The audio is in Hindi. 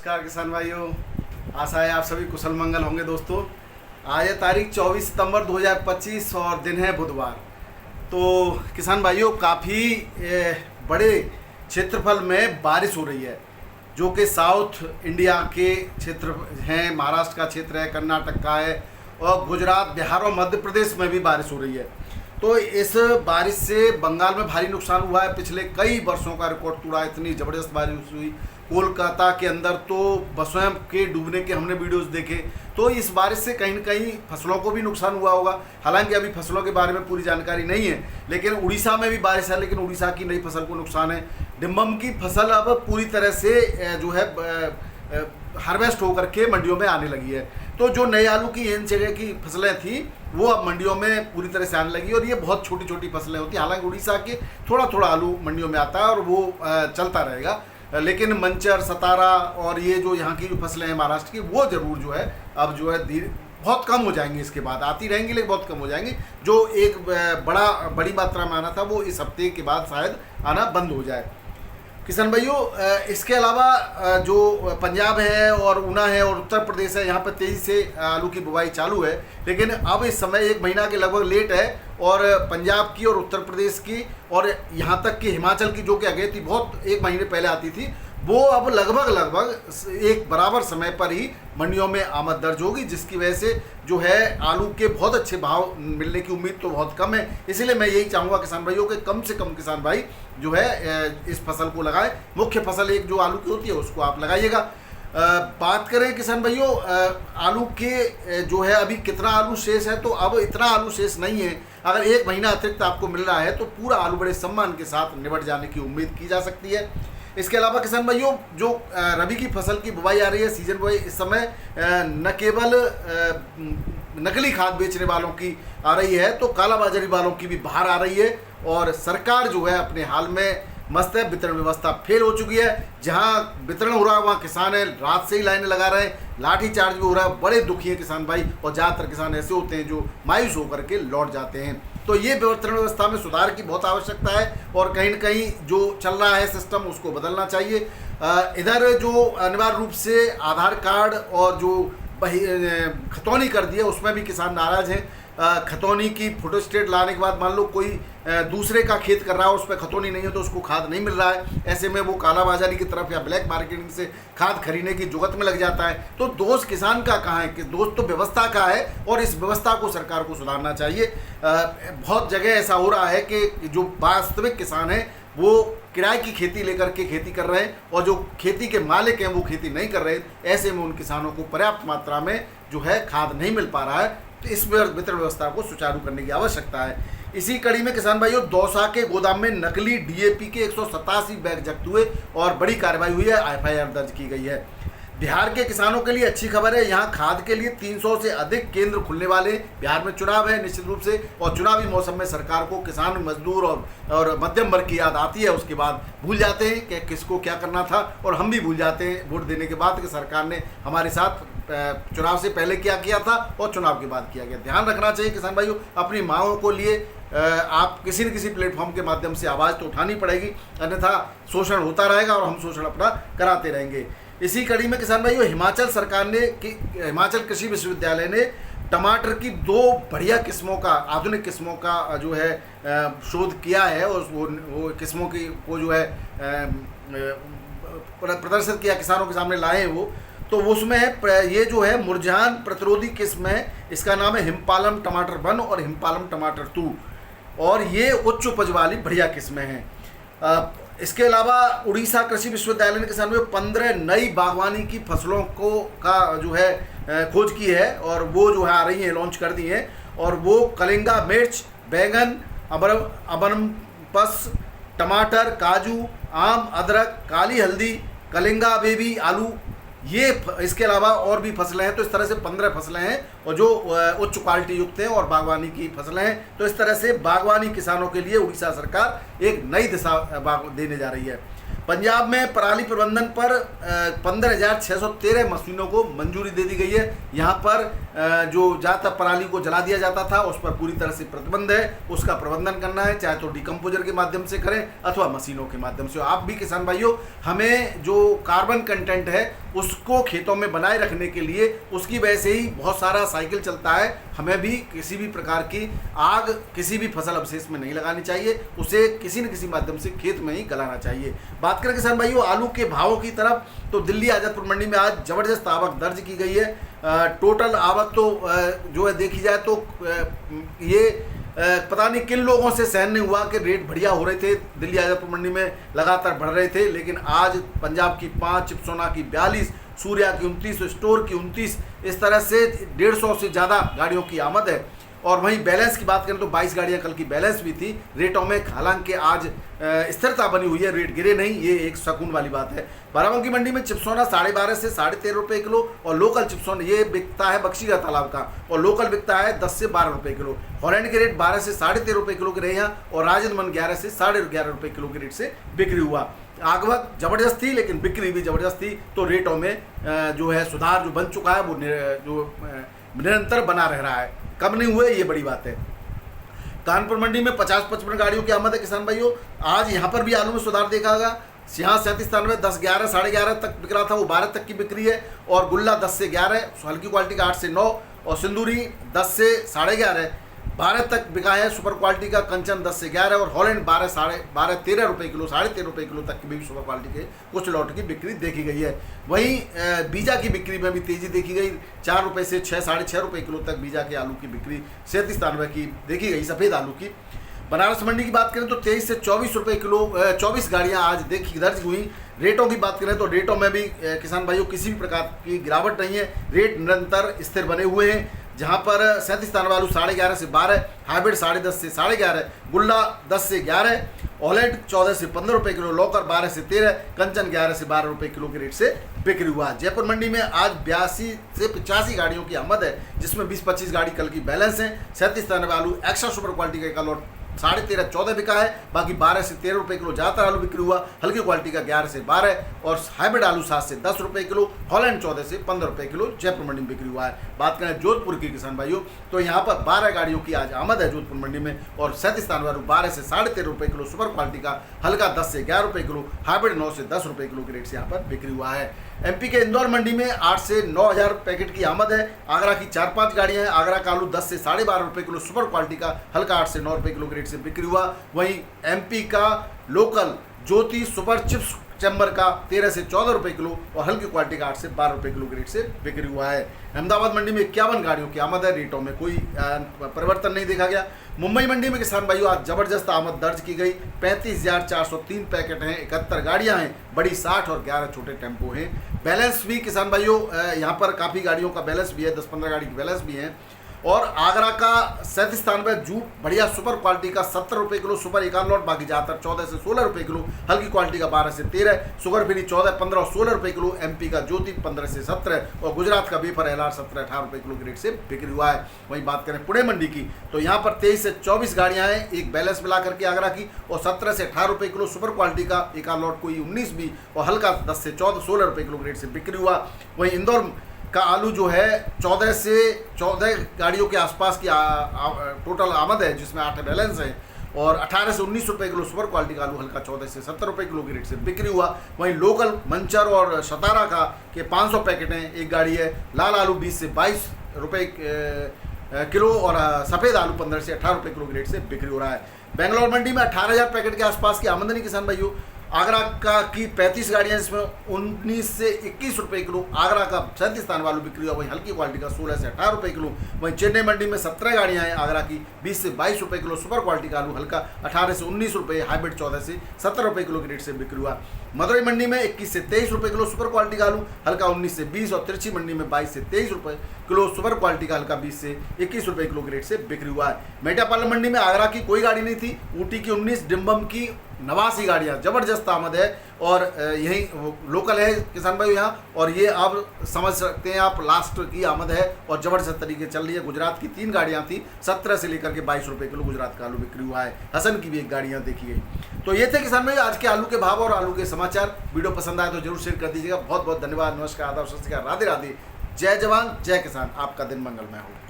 नमस्कार किसान भाइयों, आशा है आप सभी कुशल मंगल होंगे। दोस्तों, आज है तारीख 24 सितंबर 2025 और दिन है बुधवार। तो किसान भाइयों, काफ़ी बड़े क्षेत्रफल में बारिश हो रही है, जो कि साउथ इंडिया के क्षेत्र हैं। महाराष्ट्र का क्षेत्र है, कर्नाटक का है और गुजरात, बिहार और मध्य प्रदेश में भी बारिश हो रही है। तो इस बारिश से बंगाल में भारी नुकसान हुआ है। पिछले कई वर्षों का रिकॉर्ड तोड़ा, इतनी ज़बरदस्त बारिश हुई। कोलकाता के अंदर तो बसों के डूबने के हमने वीडियोस देखे। तो इस बारिश से कहीं न कहीं फसलों को भी नुकसान हुआ होगा। हालांकि अभी फसलों के बारे में पूरी जानकारी नहीं है, लेकिन उड़ीसा में भी बारिश है, लेकिन उड़ीसा की नई फसल को नुकसान है। डिम्बम की फसल अब पूरी तरह से जो है हार्वेस्ट होकर के मंडियों में आने लगी है। तो जो नए आलू की इन जगह की फसलें थी वो अब मंडियों में पूरी तरह से आने लगी, और ये बहुत छोटी छोटी फसलें होती हैं। हालांकि उड़ीसा के थोड़ा थोड़ा आलू मंडियों में आता है और वो चलता रहेगा, लेकिन मंचर, सतारा और ये जो यहाँ की जो फसलें हैं महाराष्ट्र की, वो ज़रूर जो है अब जो है धीरे बहुत कम हो जाएंगी। इसके बाद आती रहेंगी, लेकिन बहुत कम हो जाएंगी। जो एक बड़ी मात्रा में आना था वो इस हफ्ते के बाद शायद आना बंद हो जाए। किसान भाइयों, इसके अलावा जो पंजाब है और ऊना है और उत्तर प्रदेश है, यहाँ पर तेज़ी से आलू की बुवाई चालू है। लेकिन अब इस समय 1 महीना के लगभग लेट है, और पंजाब की और उत्तर प्रदेश की और यहाँ तक कि हिमाचल की, जो कि आगे थी बहुत 1 महीने पहले आती थी, वो अब लगभग एक बराबर समय पर ही मंडियों में आमद दर्ज होगी, जिसकी वजह से जो है आलू के बहुत अच्छे भाव मिलने की उम्मीद तो बहुत कम है। इसीलिए मैं यही चाहूँगा किसान भाइयों के कम से कम किसान भाई जो है इस फसल को लगाएं। मुख्य फसल एक जो आलू की होती है उसको आप लगाइएगा। बात करें किसान भाइयों आलू के जो है अभी कितना आलू शेष है, तो अब इतना आलू शेष नहीं है। अगर 1 महीना अतिरिक्त आपको मिल रहा है तो पूरा आलू बड़े सम्मान के साथ निबट जाने की उम्मीद की जा सकती है। इसके अलावा किसान भाइयों, जो रबी की फसल की बुवाई आ रही है, सीजन बुवाई, इस समय न केवल नकली खाद बेचने वालों की आ रही है, तो कालाबाजारी वालों की भी बाहर आ रही है। और सरकार जो है अपने हाल में मस्त है। वितरण व्यवस्था फेल हो चुकी है। जहां वितरण हो रहा है वहां किसान है रात से ही लाइनें लगा रहे हैं, लाठी चार्ज भी हो रहा है। बड़े दुखी हैं किसान भाई, और ज़्यादातर किसान ऐसे होते हैं जो मायूस होकर के लौट जाते हैं। तो ये वितरण व्यवस्था में सुधार की बहुत आवश्यकता है, और कहीं न कहीं जो चल रहा है सिस्टम उसको बदलना चाहिए। इधर जो अनिवार्य रूप से आधार कार्ड और जो खतौनी कर दिया उसमें भी किसान नाराज़ हैं। खतौनी की फोटोस्टेट लाने के बाद मान लो कोई दूसरे का खेत कर रहा है, उस पर खतौनी नहीं है तो उसको खाद नहीं मिल रहा है। ऐसे में वो कालाबाजारी की तरफ या ब्लैक मार्केटिंग से खाद खरीदने की जुगत में लग जाता है। तो दोष किसान का कहाँ है? कि दोष तो व्यवस्था का है, और इस व्यवस्था को सरकार को सुधारना चाहिए। बहुत जगह ऐसा हो रहा है कि जो वास्तविक किसान हैं वो किराए की खेती लेकर के खेती कर रहे हैं, और जो खेती के मालिक हैं वो खेती नहीं कर रहे। ऐसे में उन किसानों को पर्याप्त मात्रा में जो है खाद नहीं मिल पा रहा है। तो इस वितरण व्यवस्था को सुचारू करने की आवश्यकता है। इसी कड़ी में किसान भाइयों, दौसा के गोदाम में नकली डीएपी के 187 बैग जब्त हुए और बड़ी कार्रवाई हुई है, एफआईआर दर्ज की गई है। बिहार के किसानों के लिए अच्छी खबर है। यहाँ खाद के लिए 300 से अधिक केंद्र खुलने वाले। बिहार में चुनाव है निश्चित रूप से, और चुनावी मौसम में सरकार को किसान, मजदूर और मध्यम वर्ग की याद आती है। उसके बाद भूल जाते हैं कि किसको क्या करना था, और हम भी भूल जाते हैं वोट देने के बाद कि सरकार ने हमारे साथ चुनाव से पहले क्या किया था और चुनाव के बाद किया गया। ध्यान रखना चाहिए किसान भाइयों, अपनी मांगों को लिए आप किसी न किसी प्लेटफॉर्म के माध्यम से आवाज़ तो उठानी पड़ेगी, अन्यथा शोषण होता रहेगा और हम शोषण अपना कराते रहेंगे। इसी कड़ी में किसान भाइयों, हिमाचल कृषि विश्वविद्यालय ने टमाटर की 2 बढ़िया किस्मों का, आधुनिक किस्मों का जो है शोध किया है, और वो किस्मों की वो जो है प्रदर्शित किया, किसानों के सामने लाए हैं वो। तो उसमें ये जो है मुरझान प्रतिरोधी किस्म है, इसका नाम है हिमपालम टमाटर 1 और हिमपालम टमाटर 2, और ये उच्च उपज वाली बढ़िया किस्में हैं। इसके अलावा उड़ीसा कृषि विश्वविद्यालय ने किसान में 15 नई बागवानी की फसलों का जो है खोज की है, और वो जो है आ रही हैं, लॉन्च कर दी हैं। और वो कलिंगा मिर्च, बैंगन, अबरमपस, टमाटर, काजू, आम, अदरक, काली हल्दी, कलिंगा बेबी आलू, ये इसके अलावा और भी फसलें हैं। तो इस तरह से 15 फसलें हैं, और जो उच्च क्वालिटी युक्त हैं, और बागवानी की फसलें हैं। तो इस तरह से बागवानी किसानों के लिए उड़ीसा सरकार एक नई दिशा देने जा रही है। पंजाब में पराली प्रबंधन पर 15,613 मशीनों को मंजूरी दे दी गई है। यहाँ पर जो ज़्यादातर पराली को जला दिया जाता था उस पर पूरी तरह से प्रतिबंध है। उसका प्रबंधन करना है, चाहे तो डिकम्पोजर के माध्यम से करें अथवा मशीनों के माध्यम से। आप भी किसान भाइयों, हमें जो कार्बन कंटेंट है उसको खेतों में बनाए रखने के लिए, उसकी वजह से ही बहुत सारा साइकिल चलता है, हमें भी किसी भी प्रकार की आग किसी भी फसल अवशेष में नहीं लगानी चाहिए, उसे किसी न किसी माध्यम से खेत में ही गलाना चाहिए। बात करें किसान भाइयों आलू के भावों की तरफ, तो दिल्ली आजादपुर मंडी में आज जबरदस्त आवक दर्ज की गई है। टोटल आवक तो जो है देखी जाए तो ये पता नहीं किन लोगों से सहन नहीं हुआ कि रेट बढ़िया हो रहे थे, दिल्ली आजादपुर मंडी में लगातार बढ़ रहे थे, लेकिन आज पंजाब की 5, चिपसोना की 42, सूर्या की 29, स्टोर की 29, इस तरह से 150 से ज़्यादा गाड़ियों की आमद है। और वहीं बैलेंस की बात करें तो 22 गाड़ियां कल की बैलेंस भी थी रेटों में, हालांकि आज स्थिरता बनी हुई है, रेट गिरे नहीं, ये एक सुकून वाली बात है। बाराबंकी मंडी में चिपसोना 12.5 से 13.5 रुपये किलो और लोकल चिपसोना ये बिकता है बख्शीगढ़ तालाब का, और लोकल बिकता है 10 से 12 रुपये किलो। हॉलैंड के रेट 12 से 13.5 रुपये किलो के रहे हैं और राजनमन 11 से 11.5 रुपये किलो के रेट से बिक्री हुआ। आवक जबरदस्त थी लेकिन बिक्री भी जबरदस्त थी, तो रेटों में जो है सुधार जो बन चुका है वो जो निरंतर बना रह रहा है, कम नहीं हुए, ये बड़ी बात है। कानपुर मंडी में 50-55 गाड़ियों की आमद है किसान भाइयों। आज यहाँ पर भी आलू में सुधार देखा गया। यहाँ 37-93 10, 11, 11.5 तक बिक रहा था, वो 12 तक की बिक्री है। और गुल्ला 10 से 11, हल्की क्वालिटी का 8 से 9, और सिंदूरी 10 से 11.5, 12 तक बिका है। सुपर क्वालिटी का कंचन 10 से 11 और हॉलैंड 12, 12.5, 13 रुपये किलो, 13.5 रुपये किलो तक की भी सुपर क्वालिटी के कुछ लॉट की बिक्री देखी गई है। वहीं बीजा की बिक्री में भी तेजी देखी गई, 4 रुपये से 6, 6.5 रुपये किलो तक बीजा के आलू की बिक्री 37-93 की देखी गई सफ़ेद आलू की। बनारस मंडी की बात करें तो 23 से 24 रुपये किलो 24 गाड़ियाँ आज देखी दर्ज हुई। रेटों की बात करें तो रेटों में भी किसान भाइयों किसी भी प्रकार की गिरावट नहीं है, रेट निरंतर स्थिर बने हुए हैं। जहां पर 37-93 आलू 11.5 से 12, हाइब्रिड 10.5 से 11.5, गुल्ला 10 से 11, ऑलेंड 14 से 15 रुपये किलो, लौकर 12 से 13, कंचन 11 से 12 रुपये किलो के रेट से बिक्री हुआ। जयपुर मंडी में आज 82 से 85 गाड़ियों की आमद है, जिसमें 20-25 गाड़ी कल की बैलेंस है। 37-93 आलू एक्स्ट्रा सुपर क्वालिटी का लॉट 13.5-14 बिका है, बाकी 12 से 13 रुपये किलो ज़्यादातर आलू बिक्री हुआ। हल्की क्वालिटी का 11 से 12 और हाइब्रिड आलू 7 से 10 रुपये किलो, हॉलैंड 14 से 15 रुपये किलो जयपुर मंडी में बिक्री हुआ है। बात करें जोधपुर की किसान भाइयों, तो यहाँ पर 12 गाड़ियों की आज आमद है जोधपुर मंडी में, और 37-93 आलू 12 से 13.5 रुपये किलो सुपर क्वालिटी का, हल्का 10 से 11 रुपये किलो, हाइब्रिड 9 से 10 रुपये किलो के रेट से यहाँ पर बिक्री हुआ है। एमपी के इंदौर मंडी में 8 से 9,000 पैकेट की आमद है। आगरा की 4-5 गाड़ियां हैं। आगरा का आलू 10 से 12.5 रुपये किलो सुपर क्वालिटी का, हल्का 8 से 9 रुपये किलो के रेट से बिक्री हुआ। वहीं एमपी का लोकल ज्योति सुपर चिप्स चैम्बर का 13 से 14 रुपये किलो और हल्की क्वालिटी का 8 से 12 रुपये किलो के रेट से बिक्री हुआ है। अहमदाबाद मंडी में 51 गाड़ियों की आमद है, रेटों में कोई परिवर्तन नहीं देखा गया। मुंबई मंडी में किसान भाइयों आज जबरदस्त आमद दर्ज की गई। 35,403 पैकेट हैं, 71 गाड़ियां हैं, बड़ी 60 और 11 छोटे टेम्पो हैं। बैलेंस भी किसान भाइयों यहाँ पर काफ़ी गाड़ियों का बैलेंस भी है, 10-15 गाड़ी की बैलेंस भी है। और आगरा का 37-93 जूट बढ़िया सुपर क्वालिटी का 70 रुपये किलो सुपर एक लॉट, बाकी ज़्यादातर 14 से 16 रुपये किलो, हल्की क्वालिटी का 12 से 13, शुगर फ्री 14, 15 और 16 रुपये किलो, एमपी का ज्योति 15 से 17 और गुजरात का वेफर एलआर 17-18 रुपये किलो के रेट से बिक्री हुआ है। वहीं बात करें पुणे मंडी की, तो यहाँ पर 23 से 24 गाड़ियाँ हैं, एक बैलेंस मिला करके आगरा की, और 17 से 18 रुपये किलो सुपर क्वालिटी का एक लॉट, कोई 19 भी, और हल्का 10 से 16 रुपये किलो के रेट से बिक्री हुआ। वहीं इंदौर का आलू जो है 14 से 14 गाड़ियों के आसपास की टोटल आमद है, जिसमें 8 बैलेंस है, और 18 से 19 रुपये किलो सुपर क्वालिटी का आलू, हल्का 14 से 70 रुपये किलो के रेट से बिक्री हुआ। वहीं लोकल मंचर और शतारा का के 500 पैकेट हैं, एक गाड़ी है। लाल आलू 20 से 22 रुपये किलो और सफ़ेद आलू 15 से 18 रुपये किलो के रेट से बिक्री हो रहा है। बेंगलोर मंडी में 18,000 पैकेट के आसपास की आमदनी किसान भाइयों। आगरा का की 35 गाड़ियाँ, जिसमें 19 से 21 रुपये किलो आगरा का 37 वालू बिक्री हुआ। वहीं हल्की क्वालिटी का 16 से 18 रुपये किलो। वहीं चेन्नई मंडी में 17 गाड़ियाँ हैं, आगरा की 20 से 22 रुपये किलो सुपर क्वालिटी का आलू, हल्का 18 से 19 रुपये, हाइब्रिड 14 से 17 रुपये किलो के रेट से बिक्री हुआ। मदुरई मंडी में 21 से 23 रुपये किलो सुपर क्वालिटी का आलू, हल्का 19 से 20, और तिरछी मंडी में 22 से 23 रुपये किलो सुपर क्वालिटी का हल्का बीज से 21 रुपये किलो के रेट से बिक्री हुआ है। मेटापालम मंडी में आगरा की कोई गाड़ी नहीं थी, ऊटी की 19, डिम्बम की 89 गाड़ियाँ, ज़बरदस्त आमद है और यही लोकल है किसान भाई यहाँ। और ये आप समझ सकते हैं आप, लास्ट की आमद है और ज़बरदस्त तरीके चल रही है। गुजरात की 3 गाड़ियाँ थी, 17 से लेकर के 22 रुपये किलो गुजरात का आलू बिक्री हुआ है। हसन की भी 1 गाड़ियाँ देखी गई। तो ये थे किसान भाई आज के आलू के भाव और आलू के समाचार। वीडियो पसंद आए तो जरूर शेयर कर दीजिएगा। बहुत बहुत धन्यवाद। नमस्कार, आदाब, सत श्री अकाल, राधे राधे, जय जवान जय किसान। आपका दिन मंगलमय हो।